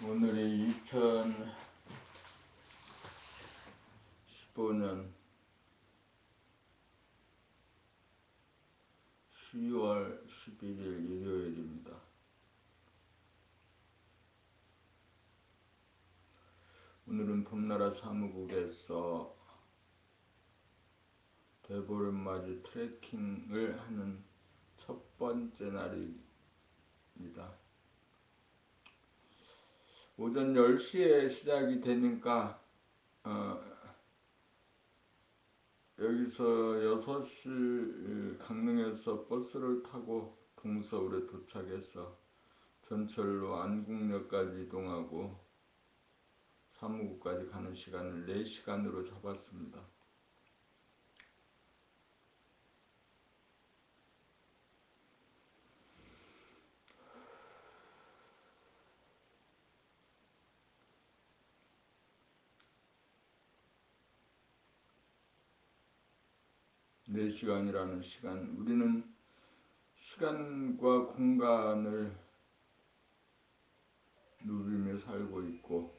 오늘이 2015년 12월 11일 일요일입니다. 오늘은 봄나라 사무국에서 대보름맞이 트레킹을 하는 첫 번째 날입니다. 오전 10시에 시작이 되니까 여기서 6시 강릉에서 버스를 타고 동서울에 도착해서 전철로 안국역까지 이동하고 사무국까지 가는 시간을 4시간으로 잡았습니다. 네 시간이라는 시간, 우리는 시간과 공간을 누리며 살고 있고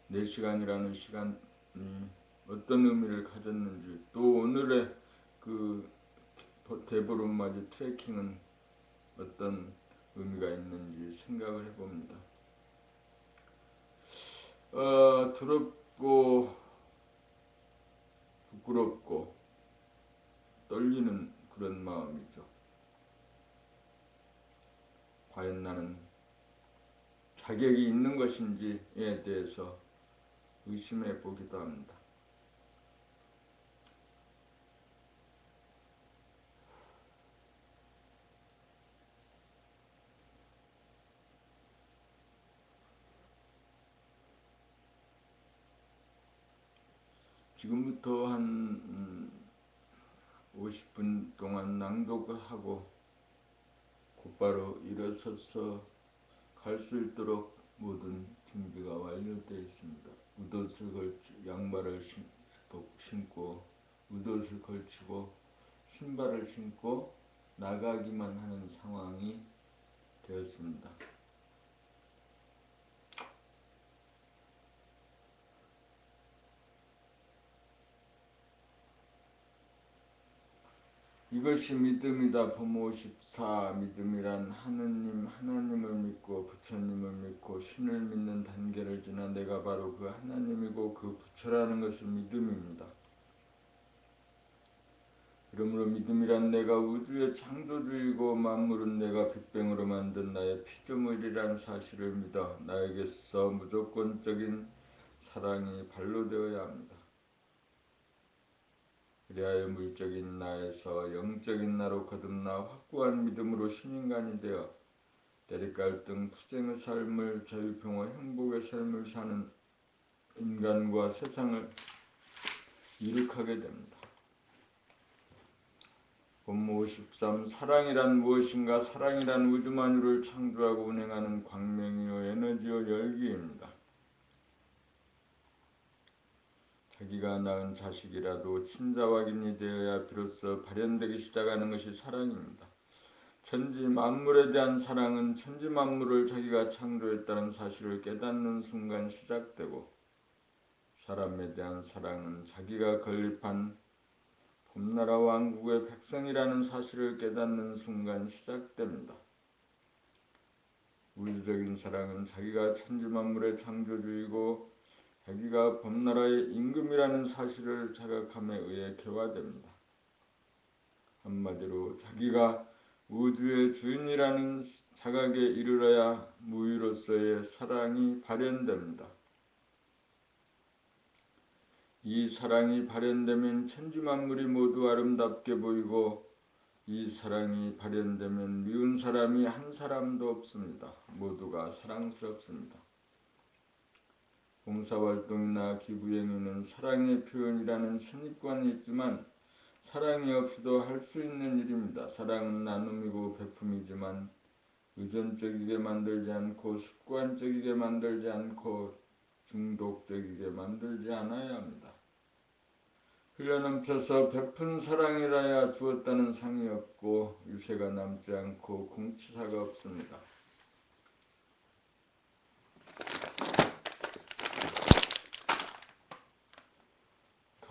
4시간이라는 시간이 어떤 의미를 가졌는지, 또 오늘의 그 대보름맞이 트레킹은 어떤 의미가 있는지 생각을 해봅니다. 두렵고 부끄럽고 떨리는 그런 마음이죠. 과연 나는 자격이 있는 것인지에 대해서 의심해 보기도 합니다. 지금부터 한 50분 동안 낭독하고 곧바로 일어서서 갈 수 있도록 모든 준비가 완료되어 있습니다. 양말을 신고 웃옷을 걸치고 신발을 신고 나가기만 하는 상황이 되었습니다. 이것이 믿음이다. 부모 14. 믿음이란 하나님을 믿고 부처님을 믿고 신을 믿는 단계를 지나 내가 바로 그 하나님이고 그 부처라는 것을 믿음입니다. 그러므로 믿음이란 내가 우주의 창조주이고 만물은 내가 빅뱅으로 만든 나의 피조물이란 사실을 믿어 나에게서 무조건적인 사랑이 발로되어야 합니다. 그리하여 물적인 나에서 영적인 나로 거듭나 확고한 믿음으로 신인간이 되어 대립갈등 투쟁의 삶을 자유평화 행복의 삶을 사는 인간과 세상을 이룩하게 됩니다. 본무 53. 사랑이란 무엇인가? 사랑이란 우주만유를 창조하고 운행하는 광명이요 에너지요 열기입니다. 자기가 낳은 자식이라도 친자확인이 되어야 비로소 발현되기 시작하는 것이 사랑입니다. 천지 만물에 대한 사랑은 천지 만물을 자기가 창조했다는 사실을 깨닫는 순간 시작되고, 사람에 대한 사랑은 자기가 건립한 봄나라 왕국의 백성이라는 사실을 깨닫는 순간 시작됩니다. 우주적인 사랑은 자기가 천지 만물의 창조주이고 자기가 봄나라의 임금이라는 사실을 자각함에 의해 개화됩니다. 한마디로 자기가 우주의 주인이라는 자각에 이르러야 무의로서의 사랑이 발현됩니다. 이 사랑이 발현되면 천지만물이 모두 아름답게 보이고, 이 사랑이 발현되면 미운 사람이 한 사람도 없습니다. 모두가 사랑스럽습니다. 봉사활동이나 기부행위는 사랑의 표현이라는 선입관이 있지만 사랑이 없이도 할 수 있는 일입니다. 사랑은 나눔이고 베품이지만 의존적이게 만들지 않고 습관적이게 만들지 않고 중독적이게 만들지 않아야 합니다. 흘러넘쳐서 베푼 사랑이라야 주었다는 상이 없고 유세가 남지 않고 공치사가 없습니다.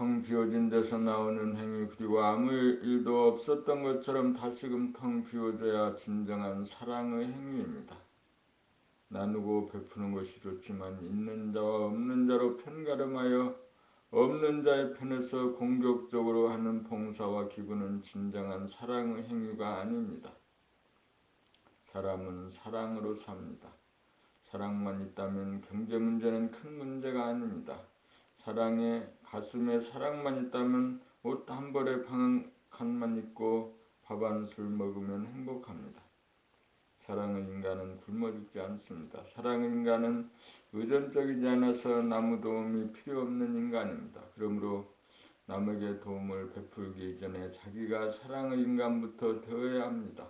텅 비워진 데서 나오는 행위, 그리고 아무 일도 없었던 것처럼 다시금 텅 비워져야 진정한 사랑의 행위입니다. 나누고 베푸는 것이 좋지만 있는 자와 없는 자로 편가름하여 없는 자의 편에서 공격적으로 하는 봉사와 기부는 진정한 사랑의 행위가 아닙니다. 사람은 사랑으로 삽니다. 사랑만 있다면 경제 문제는 큰 문제가 아닙니다. 가슴에 사랑만 있다면 옷 한 벌에 방 한 칸만 입고 밥 한 술 먹으면 행복합니다. 사랑의 인간은 굶어 죽지 않습니다. 사랑의 인간은 의존적이지 않아서 남의 도움이 필요 없는 인간입니다. 그러므로 남에게 도움을 베풀기 이전에 자기가 사랑의 인간부터 되어야 합니다.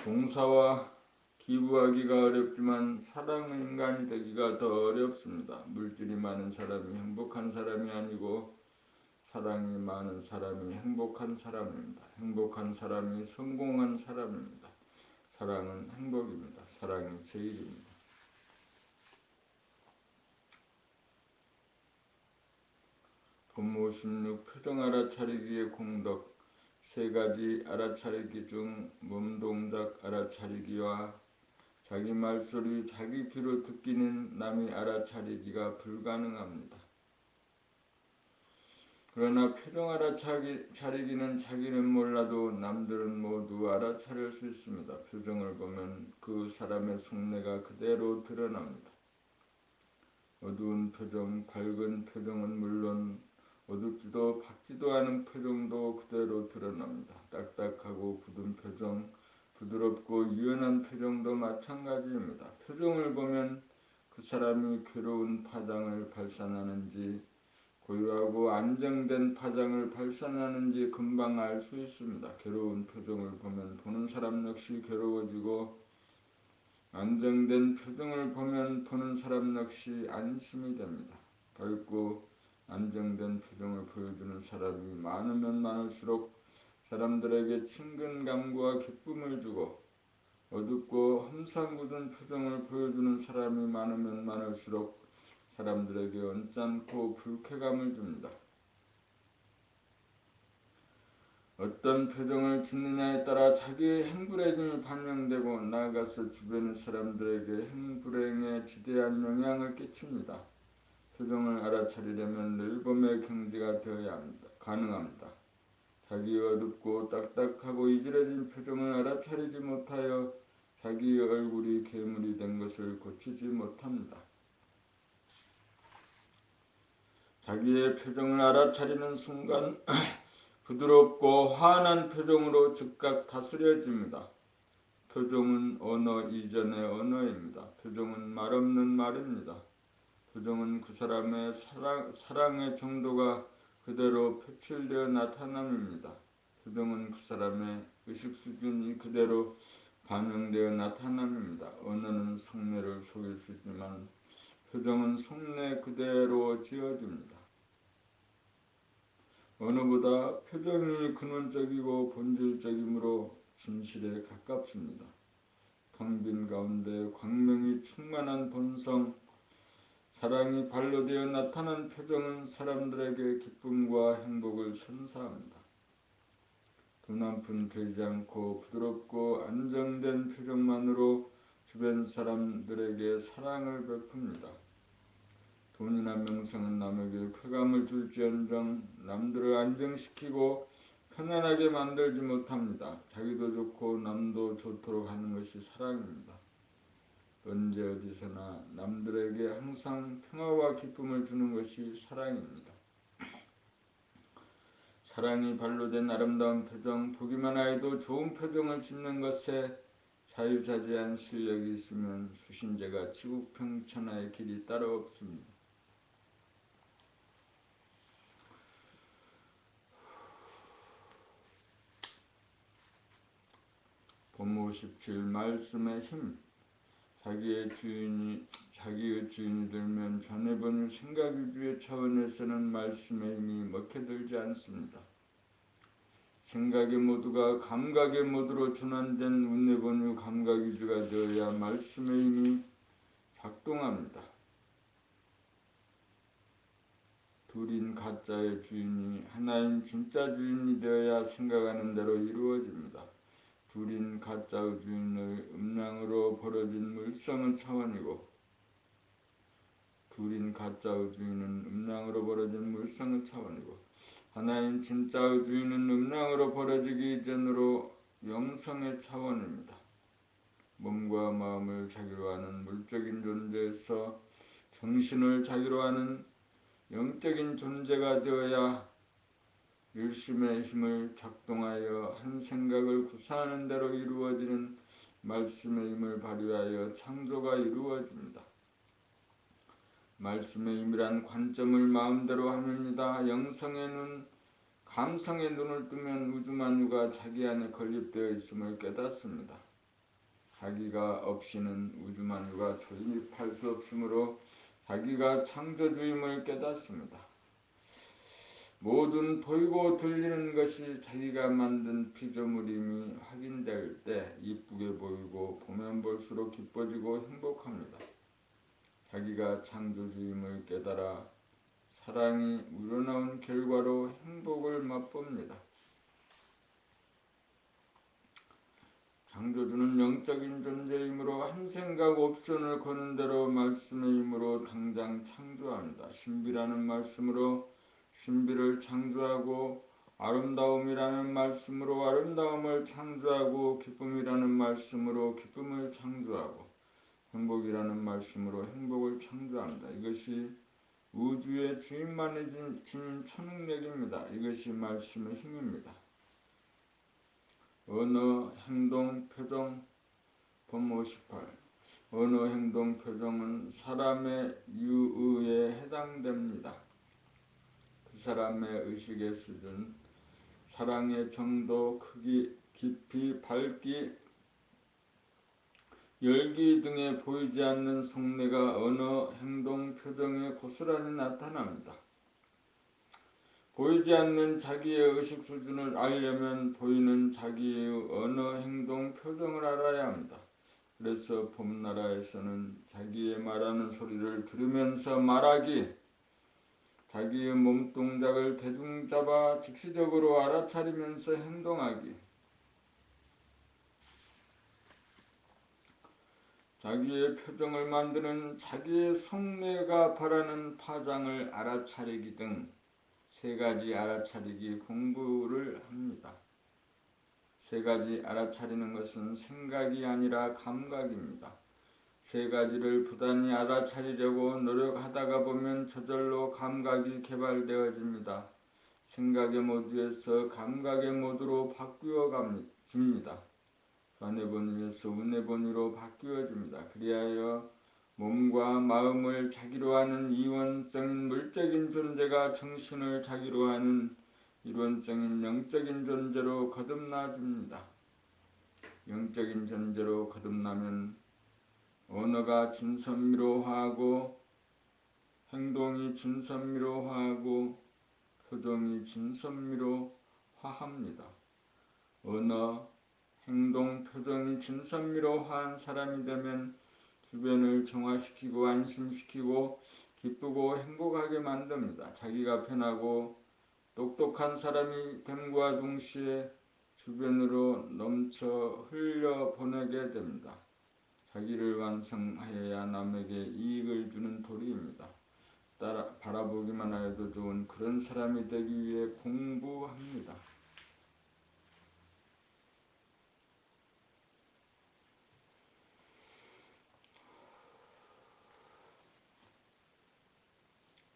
봉사와 기부하기가 어렵지만 사랑의 인간이 되기가 더 어렵습니다. 물질이 많은 사람이 행복한 사람이 아니고 사랑이 많은 사람이 행복한 사람입니다. 행복한 사람이 성공한 사람입니다. 사랑은 행복입니다. 사랑이 제일입니다. 본모 16 표정 알아차리기의 공덕. 세 가지 알아차리기 중 몸동작 알아차리기와 자기 말소리 자기 귀로 듣기는 남이 알아차리기가 불가능합니다. 그러나 표정 알아차리기는 자기는 몰라도 남들은 모두 알아차릴 수 있습니다. 표정을 보면 그 사람의 속내가 그대로 드러납니다. 어두운 표정, 밝은 표정은 물론 어둡지도 밝지도 않은 표정도 그대로 드러납니다. 딱딱하고 굳은 표정, 부드럽고 유연한 표정도 마찬가지입니다. 표정을 보면 그 사람이 괴로운 파장을 발산하는지 고요하고 안정된 파장을 발산하는지 금방 알 수 있습니다. 괴로운 표정을 보면 보는 사람 역시 괴로워지고 안정된 표정을 보면 보는 사람 역시 안심이 됩니다. 밝고 안정된 표정을 보여주는 사람이 많으면 많을수록 사람들에게 친근감과 기쁨을 주고 어둡고 험상궂은 표정을 보여주는 사람이 많으면 많을수록 사람들에게 언짢고 불쾌감을 줍니다. 어떤 표정을 짓느냐에 따라 자기의 행불행이 반영되고 나아가서 주변 사람들에게 행불행에 지대한 영향을 끼칩니다. 표정을 알아차리려면 늘봄의 경지가 되어야 가능합니다. 자기의 어둡고 딱딱하고 이질해진 표정을 알아차리지 못하여 자기의 얼굴이 괴물이 된 것을 고치지 못합니다. 자기의 표정을 알아차리는 순간 부드럽고 환한 표정으로 즉각 다스려집니다. 표정은 언어 이전의 언어입니다. 표정은 말없는 말입니다. 표정은 그 사람의 사랑의 정도가 그대로 표출되어 나타남입니다. 표정은 그 사람의 의식 수준이 그대로 반영되어 나타남입니다. 언어는 속내를 속일 수 있지만 표정은 속내 그대로 지어줍니다. 언어보다 표정이 근원적이고 본질적이므로 진실에 가깝습니다. 텅 빈 가운데 광명이 충만한 본성, 사랑이 발로되어 나타난 표정은 사람들에게 기쁨과 행복을 선사합니다. 돈 한 푼 들지 않고 부드럽고 안정된 표정만으로 주변 사람들에게 사랑을 베풉니다. 돈이나 명성은 남에게 쾌감을 줄지언정 남들을 안정시키고 편안하게 만들지 못합니다. 자기도 좋고 남도 좋도록 하는 것이 사랑입니다. 언제 어디서나 남들에게 항상 평화와 기쁨을 주는 것이 사랑입니다. 사랑이 발로된 아름다운 표정, 보기만 해도 좋은 표정을 짓는 것에 자유자재한 실력이 있으면 수신제가 지국평천하의 길이 따로 없습니다. 본모 17 말씀의 힘. 자기의 주인이 들면 전해본 생각유주의 차원에서는 말씀의 힘이 먹혀들지 않습니다. 생각의 모두가 감각의 모두로 전환된 운내본유 감각위주가 되어야 말씀의 힘이 작동합니다. 둘인 가짜의 주인이 하나인 진짜 주인이 되어야 생각하는 대로 이루어집니다. 둘인 가짜의 주인의 음량으로 벌어진 물성의 차원이고 둘인 가짜의 주인은 음량으로 벌어진 물성의 차원이고 하나인 진짜의 주인은 음량으로 벌어지기 이전으로 영성의 차원입니다. 몸과 마음을 자기로 하는 물적인 존재에서 정신을 자기로 하는 영적인 존재가 되어야 일심의 힘을 작동하여 한 생각을 구사하는 대로 이루어지는 말씀의 힘을 발휘하여 창조가 이루어집니다. 말씀의 힘이란 관점을 마음대로 함입니다. 영성의 눈, 감성의 눈을 뜨면 우주만유가 자기 안에 건립되어 있음을 깨닫습니다. 자기가 없이는 우주만유가 존립할 수 없으므로 자기가 창조주임을 깨닫습니다. 모든 보이고 들리는 것이 자기가 만든 피조물임이 확인될 때 이쁘게 보이고 보면 볼수록 기뻐지고 행복합니다. 자기가 창조주임을 깨달아 사랑이 우러나온 결과로 행복을 맛봅니다. 창조주는 영적인 존재이므로 한 생각 옵션을 거는 대로 말씀의 힘으로 당장 창조합니다. 신비라는 말씀으로 신비를 창조하고 아름다움이라는 말씀으로 아름다움을 창조하고 기쁨이라는 말씀으로 기쁨을 창조하고 행복이라는 말씀으로 행복을 창조합니다. 이것이 우주의 주인만이 지닌 초능력입니다. 이것이 말씀의 힘입니다. 언어, 행동, 표정, 본 58. 언어, 행동, 표정은 사람의 유의에 해당됩니다. 그 사람의 의식의 수준, 사랑의 정도, 크기, 깊이, 밝기, 열기 등에 보이지 않는 속내가 언어, 행동, 표정에 고스란히 나타납니다. 보이지 않는 자기의 의식 수준을 알려면 보이는 자기의 언어, 행동, 표정을 알아야 합니다. 그래서 봄나라에서는 자기의 말하는 소리를 들으면서 말하기, 자기의 몸동작을 대충 잡아 즉시적으로 알아차리면서 행동하기, 자기의 표정을 만드는 자기의 속내가 바라는 파장을 알아차리기 등 세 가지 알아차리기 공부를 합니다. 세 가지 알아차리는 것은 생각이 아니라 감각입니다. 세 가지를 부단히 알아차리려고 노력하다가 보면 저절로 감각이 개발되어집니다. 생각의 모드에서 감각의 모드로 바뀌어집니다. 관해본위에서 운해본위로 바뀌어집니다. 그리하여 몸과 마음을 자기로 하는 이원성인 물적인 존재가 정신을 자기로 하는 이론성인 영적인 존재로 거듭나집니다. 영적인 존재로 거듭나면 언어가 진선미로화하고 행동이 진선미로화하고 표정이 진선미로화합니다. 언어, 행동, 표정이 진선미로화한 사람이 되면 주변을 정화시키고 안심시키고 기쁘고 행복하게 만듭니다. 자기가 편하고 똑똑한 사람이 됨과 동시에 주변으로 넘쳐 흘려보내게 됩니다. 자기를 완성하여야 남에게 이익을 주는 도리입니다. 바라보기만 하여도 좋은 그런 사람이 되기 위해 공부합니다.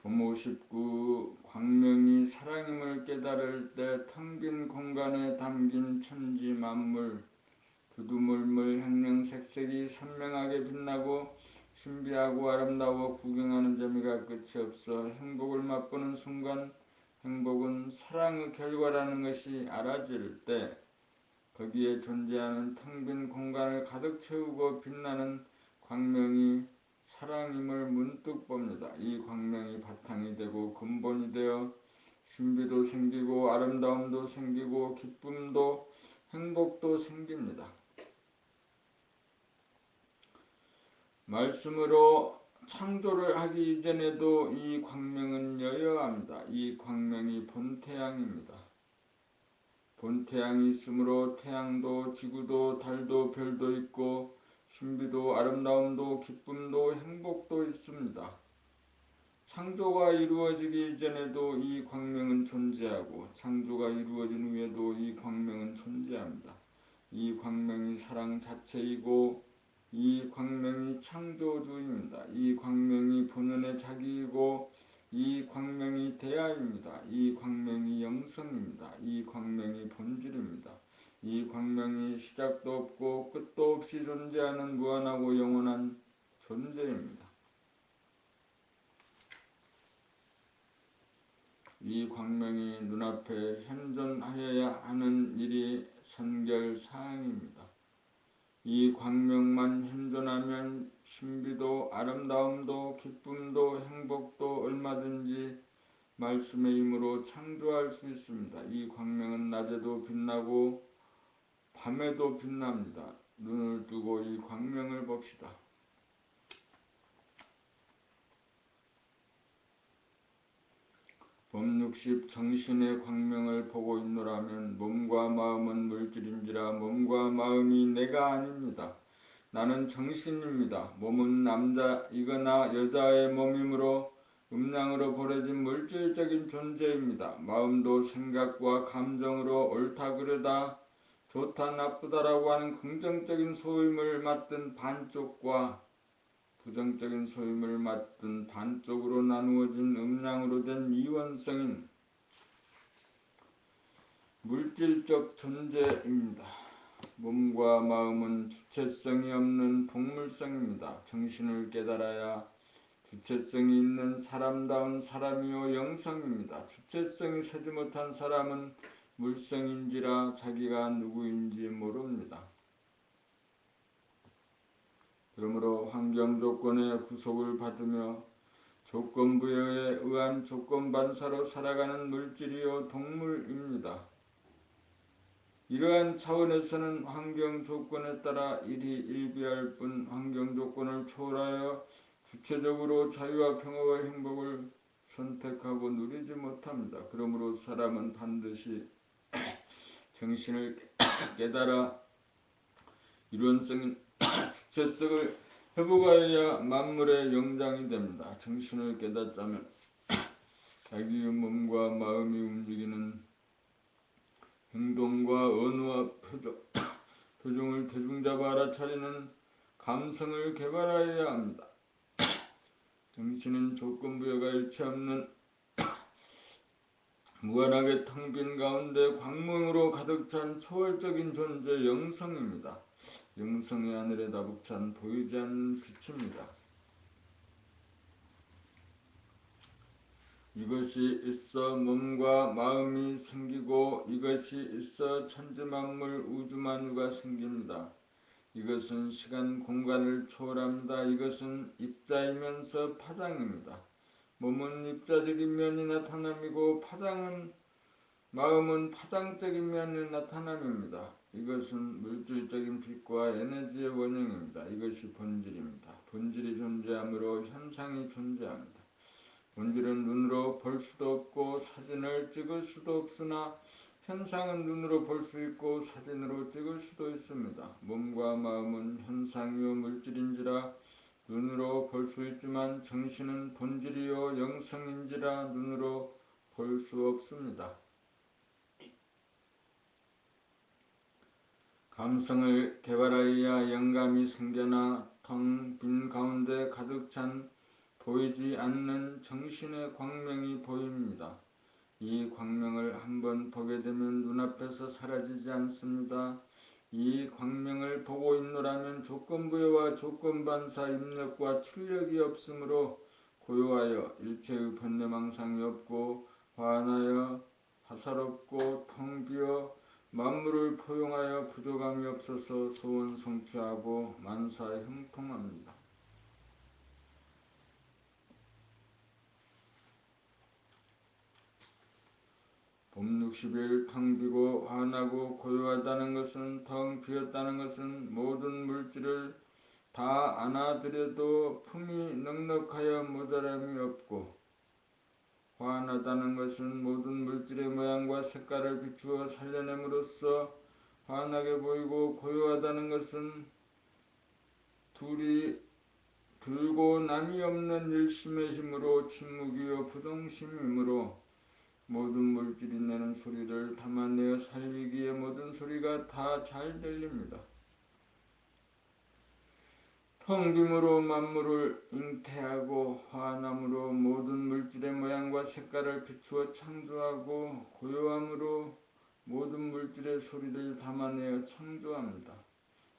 봄 59. 광명이 사랑임을 깨달을 때 텅 빈 공간에 담긴 천지 만물, 두두물물 행령색색이 선명하게 빛나고 신비하고 아름다워 구경하는 재미가 끝이 없어 행복을 맛보는 순간 행복은 사랑의 결과라는 것이 알아질 때 거기에 존재하는 텅 빈 공간을 가득 채우고 빛나는 광명이 사랑임을 문득 봅니다. 이 광명이 바탕이 되고 근본이 되어 신비도 생기고 아름다움도 생기고 기쁨도 행복도 생깁니다. 말씀으로 창조를 하기 이전에도 이 광명은 여여합니다. 이 광명이 본태양입니다. 본태양이 있으므로 태양도 지구도 달도 별도 있고 신비도 아름다움도 기쁨도 행복도 있습니다. 창조가 이루어지기 이전에도 이 광명은 존재하고 창조가 이루어진 후에도 이 광명은 존재합니다. 이 광명이 사랑 자체이고 이 광명이 창조주입니다. 이 광명이 본연의 자기이고 이 광명이 대하입니다. 이 광명이 영성입니다. 이 광명이 본질입니다. 이 광명이 시작도 없고 끝도 없이 존재하는 무한하고 영원한 존재입니다. 이 광명이 눈앞에 현존하여야 하는 일이 선결사항입니다. 이 광명만 현존하면 신비도 아름다움도 기쁨도 행복도 얼마든지 말씀의 힘으로 창조할 수 있습니다. 이 광명은 낮에도 빛나고 밤에도 빛납니다. 눈을 뜨고 이 광명을 봅시다. 범60 정신의 광명을 보고 있노라면 몸과 마음은 물질인지라 몸과 마음이 내가 아닙니다. 나는 정신입니다. 몸은 남자이거나 여자의 몸이므로 음양으로 버려진 물질적인 존재입니다. 마음도 생각과 감정으로 옳다 그르다 좋다 나쁘다라고 하는 긍정적인 소임을 맡은 반쪽과 부정적인 소임을 맡은 반쪽으로 나누어진 음양으로 된 이원성인 물질적 존재입니다. 몸과 마음은 주체성이 없는 동물성입니다. 정신을 깨달아야 주체성이 있는 사람다운 사람이요 영성입니다. 주체성이 서지 못한 사람은 물성인지라 자기가 누구인지 모릅니다. 그러므로 환경 조건의 구속을 받으며 조건부여에 의한 조건반사로 살아가는 물질이요 동물입니다. 이러한 차원에서는 환경 조건에 따라 일이 일비할 뿐 환경 조건을 초월하여 구체적으로 자유와 평화와 행복을 선택하고 누리지 못합니다. 그러므로 사람은 반드시 정신을 깨달아 이론성인 주체성을 회복하여야 만물의 영장이 됩니다. 정신을 깨닫자면 자기의 몸과 마음이 움직이는 행동과 언어와 표정을 대중잡아 알아차리는 감성을 개발하여야 합니다. 정신은 조건부여가 일치없는 무한하게 텅 빈 가운데 광명으로 가득 찬 초월적인 존재 영성입니다. 영성의 하늘에 다복찬 보이지 않는 빛입니다. 이것이 있어 몸과 마음이 생기고 이것이 있어 천지만물 우주만유가 생깁니다. 이것은 시간 공간을 초월합니다. 이것은 입자이면서 파장입니다. 몸은 입자적인 면이 나타남이고 마음은 파장적인 면의 나타남입니다. 이것은 물질적인 빛과 에너지의 원형입니다. 이것이 본질입니다. 본질이 존재하므로 현상이 존재합니다. 본질은 눈으로 볼 수도 없고 사진을 찍을 수도 없으나 현상은 눈으로 볼 수 있고 사진으로 찍을 수도 있습니다. 몸과 마음은 현상이요 물질인지라 눈으로 볼 수 있지만 정신은 본질이요 영성인지라 눈으로 볼 수 없습니다. 감성을 개발하여야 영감이 생겨나 텅 빈 가운데 가득 찬 보이지 않는 정신의 광명이 보입니다. 이 광명을 한번 보게 되면 눈앞에서 사라지지 않습니다. 이 광명을 보고 있노라면 조건부여와 조건반사 입력과 출력이 없으므로 고요하여 일체의 번뇌망상이 없고 환하여 화사롭고 텅 비어 만물을 포용하여 부족함이 없어서 소원 성취하고 만사 형통합니다. 봄 60일 텅 비고 환하고 고요하다는 것은 텅 비었다는 것은 모든 물질을 다 안아들여도 품이 넉넉하여 모자람이 없고, 환하다는 것은 모든 물질의 모양과 색깔을 비추어 살려냄으로써 환하게 보이고, 고요하다는 것은 둘이 들고 남이 없는 일심의 힘으로 침묵이요 부동심이므로 모든 물질이 내는 소리를 담아내어 살리기에 모든 소리가 다 잘 들립니다. 텅 빔으로 만물을 잉태하고 환함으로 모든 물질의 모양과 색깔을 비추어 창조하고 고요함으로 모든 물질의 소리를 담아내어 창조합니다.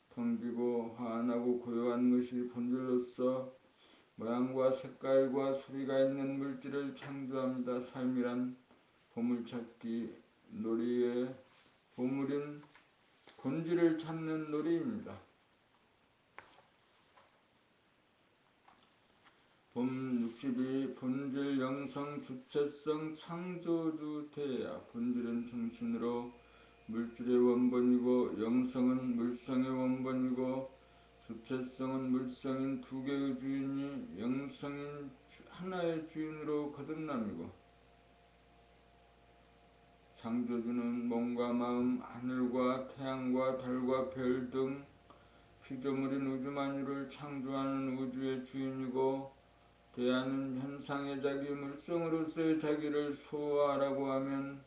텅 비고 환하고 고요한 것이 본질로서 모양과 색깔과 소리가 있는 물질을 창조합니다. 삶이란 보물찾기 놀이의 보물인 본질을 찾는 놀이입니다. 봄 62 본질 영성 주체성 창조주 태야. 본질은 정신으로 물질의 원본이고 영성은 물성의 원본이고 주체성은 물성인 두 개의 주인이 영성인 하나의 주인으로 거듭남이고, 창조주는 몸과 마음, 하늘과 태양과 달과 별 등 피조물인 우주만유를 창조하는 우주의 주인이고, 대하는 현상의 자기 물성으로서의 자기를 소화라고 하면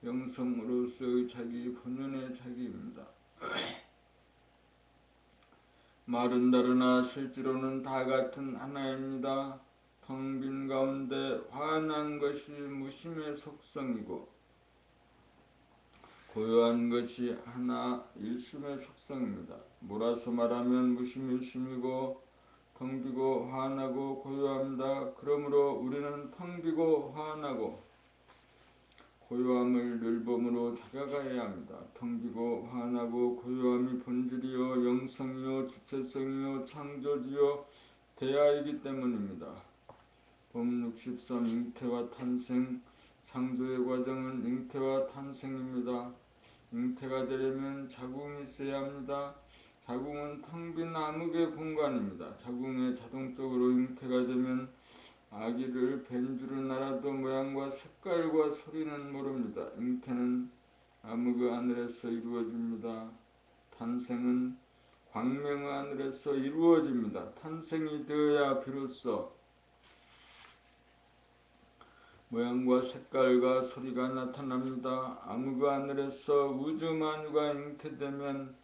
영성으로서의 자기 본연의 자기입니다. 말은 다르나 실제로는 다 같은 하나입니다. 텅 빈 가운데 환한 것이 무심의 속성이고 고요한 것이 하나 일심의 속성입니다. 몰아서 말하면 무심일심이고 텅 비고 환하고 고요합니다. 그러므로 우리는 텅 비고 환하고 고요함을 늘봄으로 찾아가야 합니다. 텅 비고 환하고 고요함이 본질이요 영성이요 주체성이요 창조주요 대하이기 때문입니다. 봄 63 잉태와 탄생. 창조의 과정은 잉태와 탄생입니다. 잉태가 되려면 자궁이 있어야 합니다. 자궁은 텅 빈 암흑의 공간입니다. 자궁에 자동적으로 잉태가 되면 아기를 벤 줄은 알아도 모양과 색깔과 소리는 모릅니다. 잉태는 암흑의 하늘에서 이루어집니다. 탄생은 광명의 하늘에서 이루어집니다. 탄생이 되어야 비로소 모양과 색깔과 소리가 나타납니다. 암흑의 하늘에서 우주만유가 잉태되면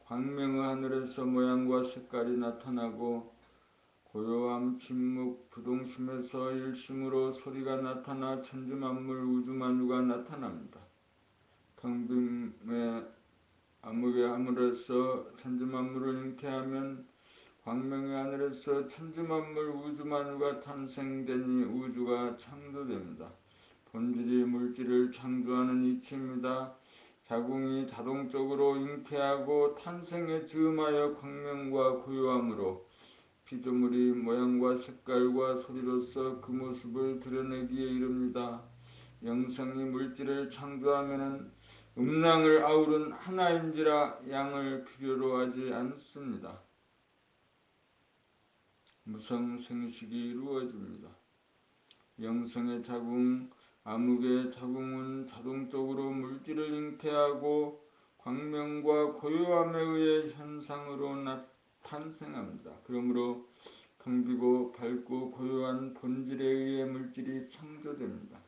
광명의 하늘에서 모양과 색깔이 나타나고, 고요함, 침묵, 부동심에서 일심으로 소리가 나타나 천지만물 우주만유가 나타납니다. 텅 빈의 암흑의 하늘에서 천지만물을 잉태하면 광명의 하늘에서 천지만물 우주만유가 탄생되니 우주가 창조됩니다. 본질이 물질을 창조하는 이치입니다. 자궁이 자동적으로 잉태하고 탄생에 즈음하여 광명과 고요함으로 피조물이 모양과 색깔과 소리로서 그 모습을 드러내기에 이릅니다. 영성이 물질을 창조하면은 음양을 아우른 하나인지라 양을 필요로 하지 않습니다. 무성생식이 이루어집니다. 영성의 자궁, 암흑의 자궁은 자동적으로 물질을 잉태하고 광명과 고요함에 의해 현상으로 탄생합니다. 그러므로 텅 비고 밝고 고요한 본질에 의해 물질이 창조됩니다.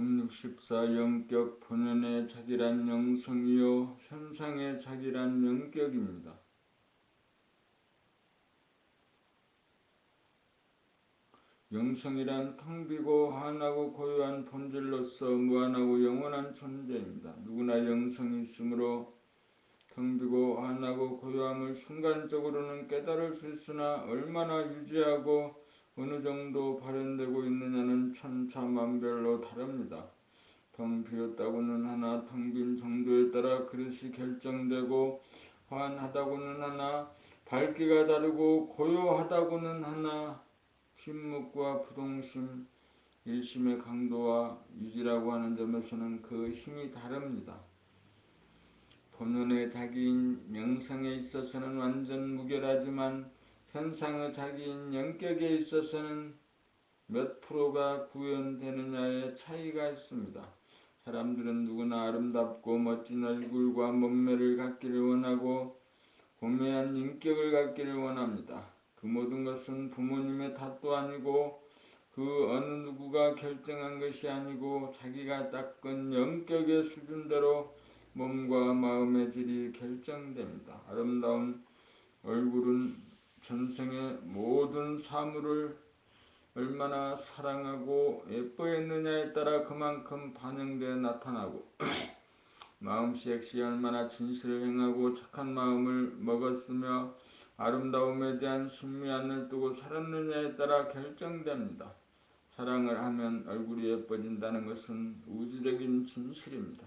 봄 64 영격 본연의 자기란 영성이요 현상의 자기란 영격입니다. 영성이란 텅 비고 환하고 고요한 본질로서 무한하고 영원한 존재입니다. 누구나 영성이 있으므로 텅 비고 환하고 고요함을 순간적으로는 깨달을 수 있으나 얼마나 유지하고 어느 정도 발현되고 있느냐는 천차만별로 다릅니다. 텅 비었다고는 하나 텅 빈 정도에 따라 그릇이 결정되고 환하다고는 하나 밝기가 다르고 고요하다고는 하나 침묵과 부동심, 일심의 강도와 유지라고 하는 점에서는 그 힘이 다릅니다. 본연의 자기인 영성에 있어서는 완전 무결하지만 현상의 자기인 영격에 있어서는 몇 프로가 구현되느냐의 차이가 있습니다. 사람들은 누구나 아름답고 멋진 얼굴과 몸매를 갖기를 원하고 고매한 인격을 갖기를 원합니다. 그 모든 것은 부모님의 탓도 아니고 그 어느 누구가 결정한 것이 아니고 자기가 닦은 영격의 수준대로 몸과 마음의 질이 결정됩니다. 아름다운 얼굴은 전생의 모든 사물을 얼마나 사랑하고 예뻐했느냐에 따라 그만큼 반영되어 나타나고 마음씨 역시 얼마나 진실을 행하고 착한 마음을 먹었으며 아름다움에 대한 신미안을 두고 살았느냐에 따라 결정됩니다. 사랑을 하면 얼굴이 예뻐진다는 것은 우주적인 진실입니다.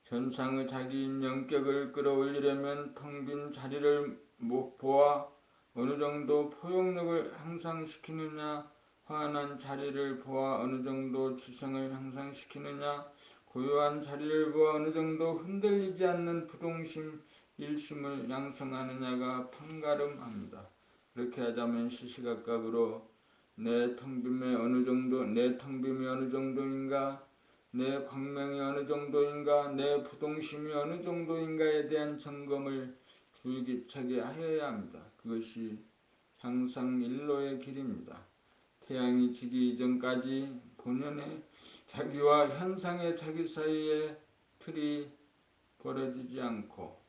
현상의 자기인 영격을 끌어올리려면 텅 빈 자리를 보아 어느 정도 포용력을 향상시키느냐, 환한 자리를 보아 어느 정도 지성을 향상시키느냐, 고요한 자리를 보아 어느 정도 흔들리지 않는 부동심, 일심을 양성하느냐가 판가름합니다. 그렇게 하자면 시시각각으로 내 텅 빔이 어느 정도인가, 내 광명이 어느 정도인가, 내 부동심이 어느 정도인가에 대한 점검을 줄기차게 하여야 합니다. 그것이 향상일로의 길입니다. 태양이 지기 이전까지 본연의 자기와 현상의 자기 사이에 틀이 벌어지지 않고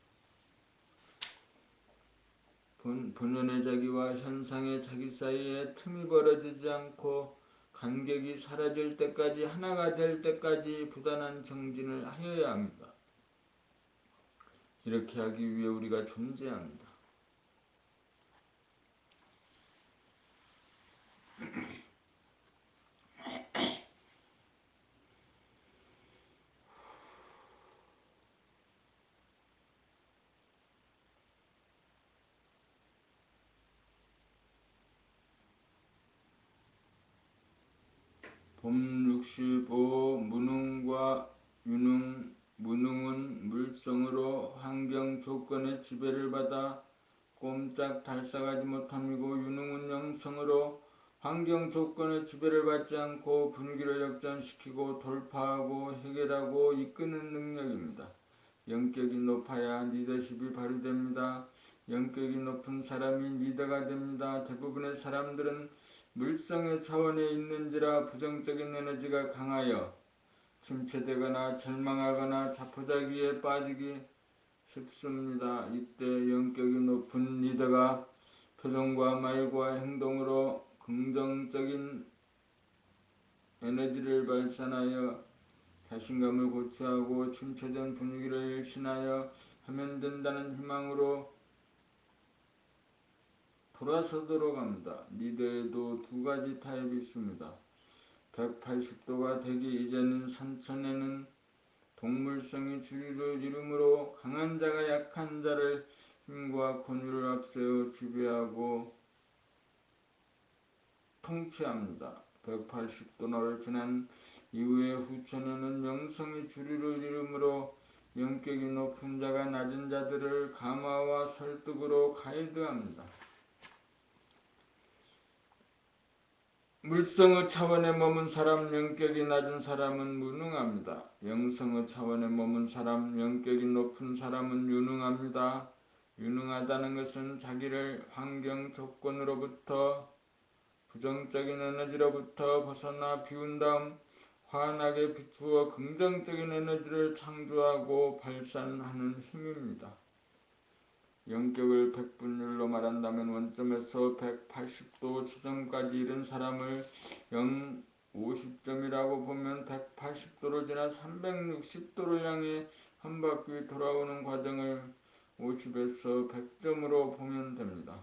본연의 자기와 현상의 자기 사이에 틈이 벌어지지 않고 간격이 사라질 때까지 하나가 될 때까지 부단한 정진을 하여야 합니다. 이렇게 하기 위해 우리가 존재합니다. 봄 65 무능과 유능. 무능은 물성으로 환경 조건의 지배를 받아 꼼짝 달싹하지 못함이고 유능은 영성으로 환경 조건의 지배를 받지 않고 분위기를 역전시키고 돌파하고 해결하고 이끄는 능력입니다. 영격이 높아야 리더십이 발휘됩니다. 영격이 높은 사람이 리더가 됩니다. 대부분의 사람들은 물성의 차원에 있는지라 부정적인 에너지가 강하여 침체되거나 절망하거나 자포자기에 빠지기 쉽습니다. 이때 영격이 높은 리더가 표정과 말과 행동으로 긍정적인 에너지를 발산하여 자신감을 고취하고 침체된 분위기를 일신하여 하면 된다는 희망으로 돌아서도록 합니다. 리더에도 두 가지 타입이 있습니다. 180도가 되기 이전인 산천에는 동물성이 주류를 이루므로 강한 자가 약한 자를 힘과 권유를 앞세워 지배하고 통치합니다. 180도를 지난 이후의 후천에는 영성이 주류를 이루므로 영격이 높은 자가 낮은 자들을 감화와 설득으로 가이드합니다. 물성의 차원에 머문 사람, 영격이 낮은 사람은 무능합니다. 영성의 차원에 머문 사람, 영격이 높은 사람은 유능합니다. 유능하다는 것은 자기를 환경 조건으로부터 부정적인 에너지로부터 벗어나 비운 다음 환하게 비추어 긍정적인 에너지를 창조하고 발산하는 힘입니다. 영격을 100분율로 말한다면 원점에서 180도 지점까지 이른 사람을 50점이라고 보면 180도를 지나 360도를 향해 한 바퀴 돌아오는 과정을 50에서 100점으로 보면 됩니다.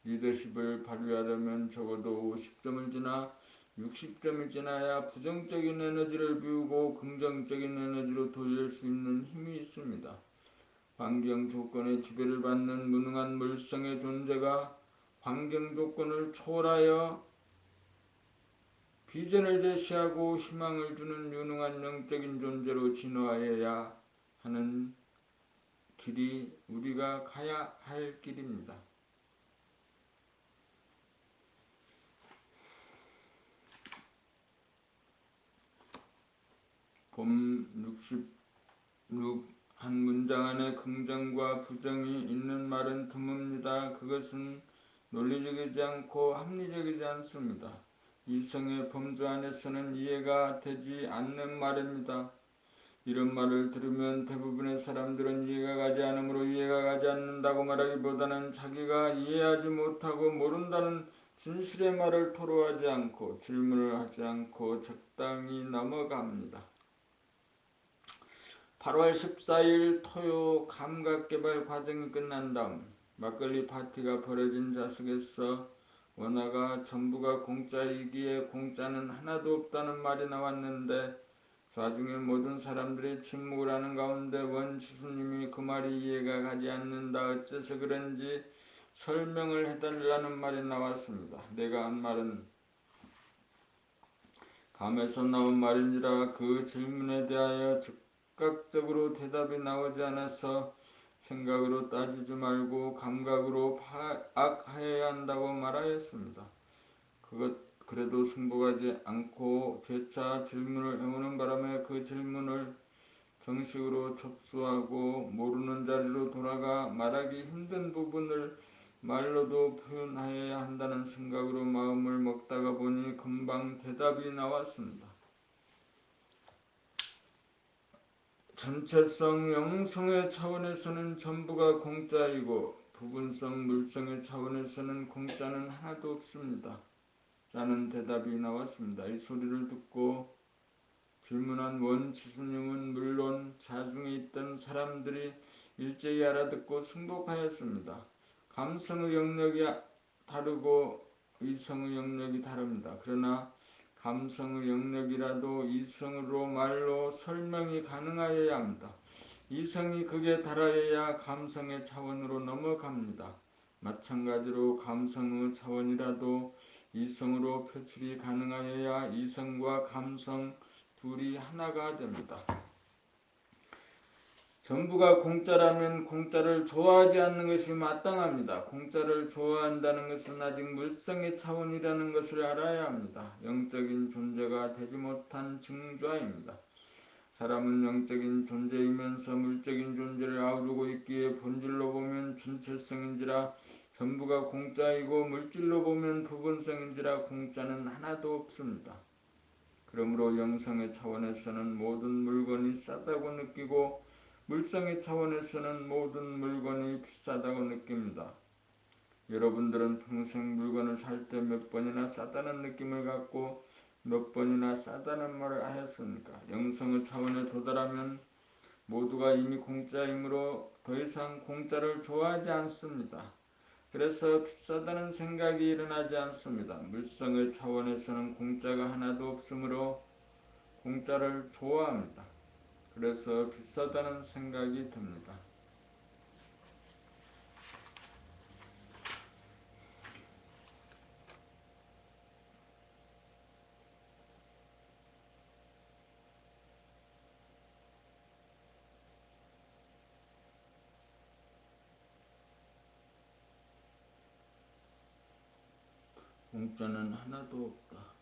리더십을 발휘하려면 적어도 50점을 지나 60점이 지나야 부정적인 에너지를 비우고 긍정적인 에너지로 돌릴 수 있는 힘이 있습니다. 환경 조건의 지배를 받는 무능한 물성의 존재가 환경 조건을 초월하여 비전을 제시하고 희망을 주는 유능한 영적인 존재로 진화해야 하는 길이 우리가 가야 할 길입니다. 봄 66 한 문장 안에 긍정과 부정이 있는 말은 드뭅니다. 그것은 논리적이지 않고 합리적이지 않습니다. 이성의 범주 안에서는 이해가 되지 않는 말입니다. 이런 말을 들으면 대부분의 사람들은 이해가 가지 않으므로 이해가 가지 않는다고 말하기보다는 자기가 이해하지 못하고 모른다는 진실의 말을 토로하지 않고 질문을 하지 않고 적당히 넘어갑니다. 8월 14일 토요 감각개발 과정이 끝난 다음 막걸리 파티가 벌어진 좌석에서 원화가 전부가 공짜이기에 공짜는 하나도 없다는 말이 나왔는데 좌중의 모든 사람들이 침묵을 하는 가운데 원지수님이 그 말이 이해가 가지 않는다 어째서 그런지 설명을 해달라는 말이 나왔습니다. 내가 한 말은 감에서 나온 말인지라 그 질문에 대하여 즉각적으로 대답이 나오지 않아서 생각으로 따지지 말고 감각으로 파악해야 한다고 말하였습니다. 그래도 승복하지 않고 재차 질문을 해오는 바람에 그 질문을 정식으로 접수하고 모르는 자리로 돌아가 말하기 힘든 부분을 말로도 표현하여야 한다는 생각으로 마음을 먹다가 보니 금방 대답이 나왔습니다. 전체성 영성의 차원에서는 전부가 공짜이고 부분성 물성의 차원에서는 공짜는 하나도 없습니다. 라는 대답이 나왔습니다. 이 소리를 듣고 질문한 원지수님은 물론 자중에 있던 사람들이 일제히 알아듣고 승복하였습니다. 감성의 영역이 다르고 이성의 영역이 다릅니다. 그러나 감성의 영역이라도 이성으로 말로 설명이 가능하여야 합니다. 이성이 극에 달하여야 감성의 차원으로 넘어갑니다. 마찬가지로 감성의 차원이라도 이성으로 표출이 가능하여야 이성과 감성 둘이 하나가 됩니다. 전부가 공짜라면 공짜를 좋아하지 않는 것이 마땅합니다. 공짜를 좋아한다는 것은 아직 물성의 차원이라는 것을 알아야 합니다. 영적인 존재가 되지 못한 증좌입니다. 사람은 영적인 존재이면서 물적인 존재를 아우르고 있기에 본질로 보면 전체성인지라 전부가 공짜이고 물질로 보면 부분성인지라 공짜는 하나도 없습니다. 그러므로 영성의 차원에서는 모든 물건이 싸다고 느끼고 물성의 차원에서는 모든 물건이 비싸다고 느낍니다. 여러분들은 평생 물건을 살 때 몇 번이나 싸다는 느낌을 갖고 몇 번이나 싸다는 말을 하였습니까? 영성의 차원에 도달하면 모두가 이미 공짜이므로 더 이상 공짜를 좋아하지 않습니다. 그래서 비싸다는 생각이 일어나지 않습니다. 물성의 차원에서는 공짜가 하나도 없으므로 공짜를 좋아합니다. 그래서 비싸다는 생각이 듭니다. 공짜는 하나도 없다.